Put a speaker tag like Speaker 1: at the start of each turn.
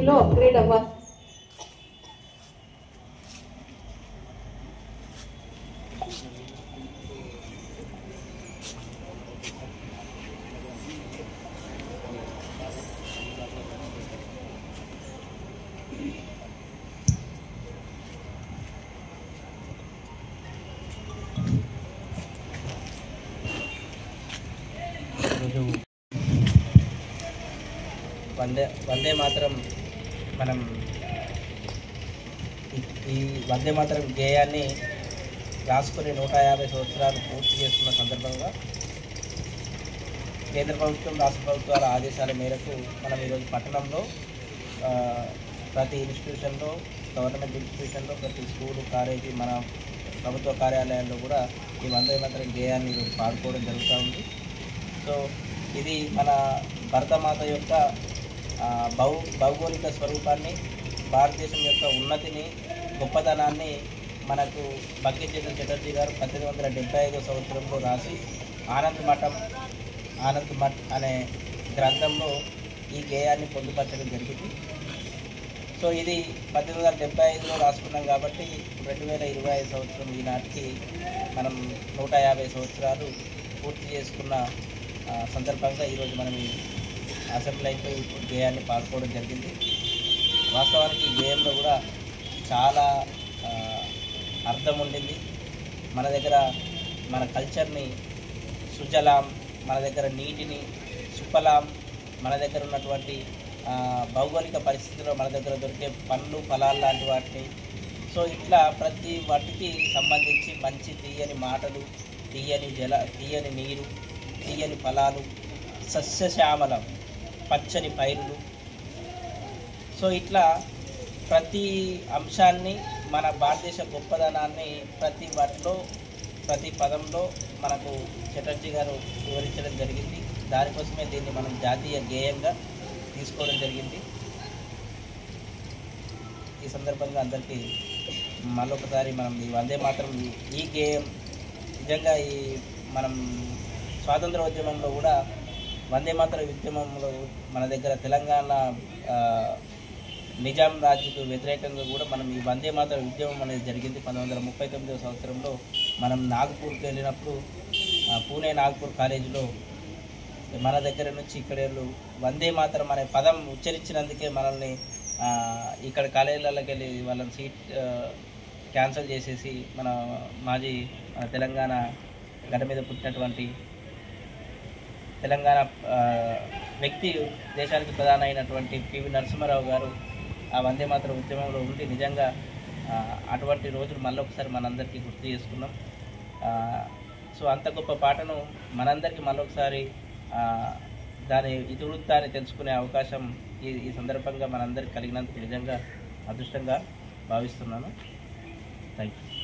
Speaker 1: లెవెల్లో అప్గ్రేడ్ అవ్వాలి.
Speaker 2: వందే మాతరం మనం ఈ వందే మాతరం గేయాన్ని రాసుకుని 150 సంవత్సరాలు పూర్తి చేసుకున్న సందర్భంగా కేంద్ర ప్రభుత్వం రాష్ట్ర ప్రభుత్వాల ఆదేశాల మేరకు మనం ఈరోజు పట్టణంలో ప్రతి ఇన్స్టిట్యూషన్లో, గవర్నమెంట్ ఇన్స్టిట్యూషన్లో, ప్రతి స్కూలు, కాలేజీ, మన ప్రభుత్వ కార్యాలయాల్లో కూడా ఈ వందే మాతరం గేయాన్ని ఈరోజు పాడుకోవడం జరుగుతూ ఉంది. సో ఇది మన భరతమాత యొక్క భౌగోళిక స్వరూపాన్ని, భారతదేశం యొక్క ఉన్నతిని, గొప్పతనాన్ని మనకు బంకించంద్ర చటర్జీ గారు 1875 సంవత్సరంలో రాసి ఆనంద్ మఠ్ అనే గ్రంథంలో ఈ గేయాన్ని పొందుపరచడం జరిగింది. సో ఇది 1875లో రాసుకున్నాం కాబట్టి 2025 సంవత్సరం ఈనాటికి మనం 150 సంవత్సరాలు పూర్తి చేసుకున్న సందర్భంగా ఈరోజు మనం ఈ అసెంబ్లీ అయిపోయి గేయాన్ని పాడుకోవడం జరిగింది. వాస్తవానికి ఈ గేయంలో కూడా చాలా అర్థం ఉండింది. మన దగ్గర మన కల్చర్ని, సుజలాం, మన దగ్గర నీటిని, సుఫలాం, మన దగ్గర ఉన్నటువంటి భౌగోళిక పరిస్థితుల్లో మన దగ్గర దొరికే పండ్లు, ఫలాలు లాంటి వాటిని, సో ఇట్లా ప్రతి వాటికి సంబంధించి మంచి తీయని మాటలు, తీయని నీరు, తీయని ఫలాలు, సస్యశ్యామలం, పచ్చని పైరులు, సో ఇట్లా ప్రతి అంశాన్ని, మన భారతదేశ గొప్పదనాన్ని ప్రతి వాటిలో, ప్రతి పదంలో మనకు చటర్జీ గారు వివరించడం జరిగింది. దానికోసమే దీన్ని మనం జాతీయ గేయంగా తీసుకోవడం జరిగింది. ఈ సందర్భంగా అందరికీ మళ్ళొకసారి మనం ఈ వందే మాతరం ఈ గేయం నిజంగా ఈ మనం స్వాతంత్ర ఉద్యమంలో కూడా వందే మాతరం ఉద్యమంలో మన దగ్గర తెలంగాణ నిజాం రాజుకు వ్యతిరేకంగా కూడా మనం ఈ వందే మాతరం ఉద్యమం అనేది జరిగింది. 1939 సంవత్సరంలో మనం నాగ్పూర్కి వెళ్ళినప్పుడు పూణే నాగ్పూర్ కాలేజీలో మన దగ్గర నుంచి ఇక్కడేళ్ళు వందే మాతరం అనే పదం ఉచ్చరించినందుకే మనల్ని ఇక్కడ కాలేజీలలోకి వెళ్ళి వాళ్ళని సీట్ క్యాన్సిల్ చేసేసి మన మాజీ తెలంగాణ గడ్డ మీద పుట్టినటువంటి తెలంగాణ వ్యక్తి, దేశానికి ప్రధాని అయినటువంటి పివి నరసింహారావు గారు ఆ వందే మాతరం ఉద్యమంలో ఉండి నిజంగా అటువంటి రోజులు మళ్ళొకసారి మనందరికీ గుర్తు చేసుకున్నాం. సో అంత గొప్ప పాటను మనందరికీ మళ్ళొకసారి దాని ఇతివృత్తాన్ని తెలుసుకునే అవకాశం ఈ సందర్భంగా మనందరికీ కలిగినందుకు నిజంగా అదృష్టంగా భావిస్తున్నాను. Thank you.